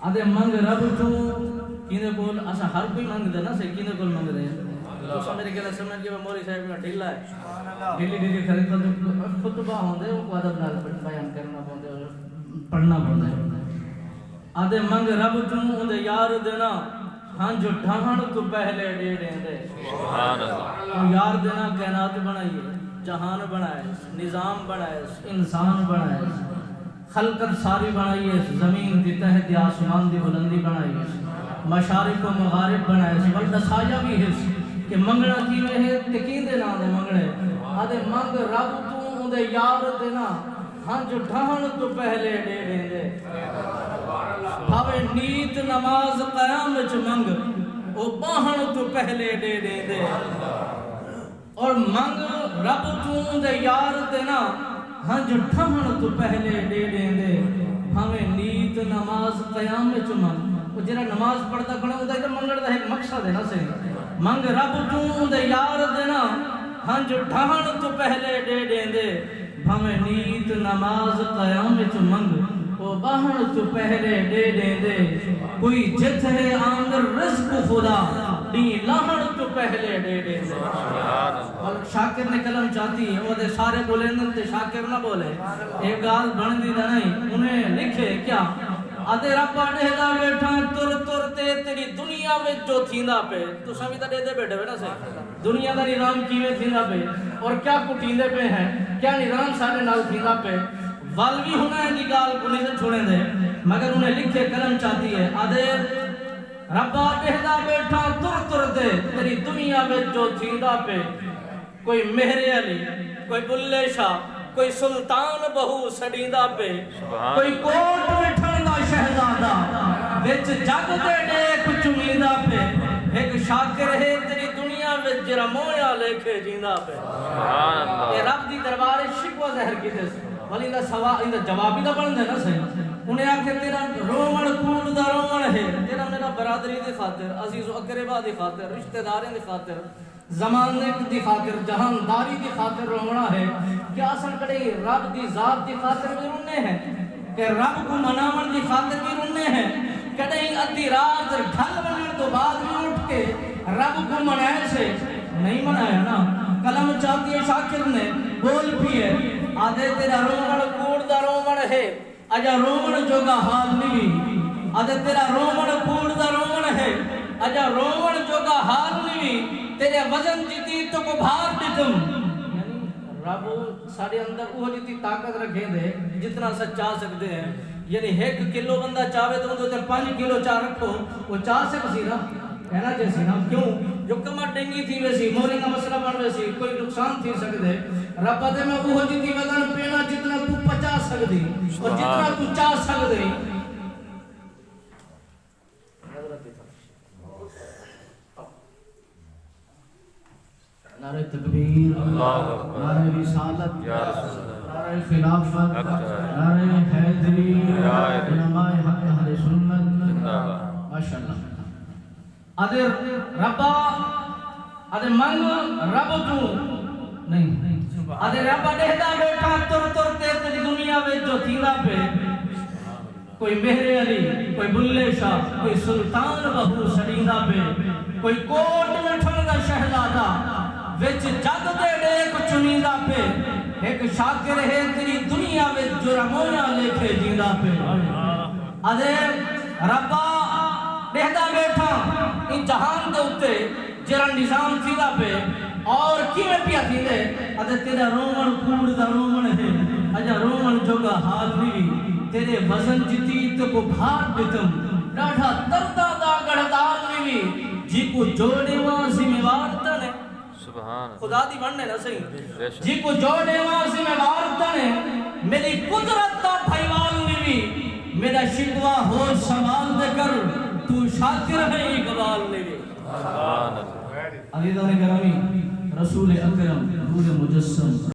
آدھے منگ رب تو کینے کول اسا ہر کوئی منگ دے نا سے کینے کول منگ دے تو سا میرے کہنا سمجھ کے موری صاحب کا ڈھیلا ہے ڈھیلی خرید تو خطبہ ہوندے وہ کو ادب نال بیان کرنا پوندے پڑھنا پوندے آدھے منگ رب تو اندے یار دینا ہاں جو ڈھان تو پہلے دے دے سبحان اللہ یار دینا کائنات بنائیے جہان بنائے نظام بنائے انسان بنائے خلقت ساری بنائیے زمین دی تحت آسمان دی بلندی بنائیے مشارق و مغارب بنائے بلکہ سایہ بھی ہے کہ منگنا کیوے ہے تکین دے نا دے منگنے آدھے منگ رب تو اندے یار دینا ہاں جو ڈھان تو پہلے دے دے بھاوے نیت نماز قیام وچ منگ او باہن تو پہلے دے دے اور منگ رب تو دے یار دینا ہاں جو ڈھان تو پہلے دے دے بھاوے نیت نماز قیام وچ منگ وہ جڑا نماز پڑھدا کھڑا ہوندا ہے تے منگڑ دا ایک مقصد ہے نا سے منگ رب تو دے یار دینا ہاں جو ڈھان تو پہلے دے دے بھاوے نیت نماز قیام وچ منگ وہ باہن تو پہلے دے دے کوئی جت ہے آنگر رزق خدا دی لاہن تو پہلے دے اور شاکر نے کلم چاہتی ہے وہ دے سارے بولیں تے شاکر نہ بولے ایک گال بن دی نہیں انہیں لکھے کیا آدھے ربا ڈہدا بیٹھا تر تے تیری دنیا میں جو تھیندا پہ تو سمی تا دے بیٹھے ہوئے نا سے دنیا دا نظام کیویں تھیندا پہ اور کیا کٹیندے پہ ہیں کیا نظام سارے نال تھیندا پہ والوی ہونا ہے نگال کو نہیں سے چھوڑے دے مگر انہیں لکھے کلم چاہتی ہے آدھے ربا ڈہدا بیٹھا تر تے تیری دنیا میں جو تھیندا پہ کوئی مہر علی کوئی بلے شاہ کوئی سلطان بہو سڑیندا پہ کوئی کوٹ مٹھن دا شہزادہ وچ جگ دے ڈیک چمیندا پہ ایک شاکر ہے تیری دنیا وچ جرا مویا لکھے جیندا پہ سبحان اللہ اے رب دی دربار شکوہ ظاہر کیتے ولی دا سوال دا جواب ہی دا بن دے نا صحیح انہیں آکھے تیرا رومن کون دا رومن ہے تیرا میرا برادری دی خاطر عزیز و اقربا دی خاطر رشتہ داریں دی خاطر زمانے دی خاطر جہانداری دی خاطر رومنا ہے کیا اصل کڑے رب دی ذات دی خاطر بھی رونے ہیں کہ رب کو منامن دی خاطر بھی رونے ہیں کڑے ادھی رات ڈھل بنن تو بعد بھی اٹھ کے رب کو منائے سے نہیں منایا نا کلم چاہتی ہے شاکر نے بول بھی ہے آدھے تیرا رومن کوڑ دا رومن ہے اجا رومن جو گا حال نہیں آدھے تیرا رومن کوڑ دا رومن ہے اجا رومن جو گا حال نہیں تیرے وزن جیتی تو کو بھار دیتم یعنی رب سارے اندر وہ جیتی طاقت رکھے دے جتنا سا چاہ سکتے ہیں یعنی 1 کلو بندہ چاہے تو 5 کلو چاہ رکھو وہ چاہ سکتی نا کہنا جیسی نا کیوں جو کما ڈنگی تھی ویسی مولی کا مسئلہ بن ویسی کوئی نقصان تھی سکتے رب دے میں وہ جیتی وزن پینا جتنا تو 50 سکتی اور جتنا تو چاہ سکتے نعرہ تکبیر نعرہ رسالت نعرہ خلافت نعرہ حیدری علماء حق اہل سنت ماشاءاللہ آدھے ربا آدھے منگ رب تو نہیں آدھے ربا ڈہدا بیٹھا تر تے تیری دنیا میں جو تھیندا پہ کوئی مہر علی کوئی بلے شاہ کوئی سلطان بہو سڑیندا پہ کوئی کوٹ مٹھن دا شہزادہ وچ جگ دے ڈیک چمیندا پہ ایک شاکر ہے تیری دنیا وچ جو رمویا لکھے جیندا پہ آدھے ربا ڈہدا بیٹھا ان جہان دے اتے جرا نظام تھیندا پہ اور کیویں پیا تھیندے آدھے تیرا رومن کوڑ دا رومن ہے اجا رومن جو گا حال نہیں تیرے وزن جتی تو کو بھار دیتم ڈاڑھا تردا دا گڑھدار نہیں جی کو جوڑے وہاں ذمہ وار تنے خدا دی بننے نا صحیح جی کو جوڑے وہاں ذمہ وار تنے میری قدرت دا بھائیوال نہیں میرا شکوہ ہو سوال دے کر تو شاکر ہے اقبال نہیں عزیزان گرامی رسول اکرم نور مجسم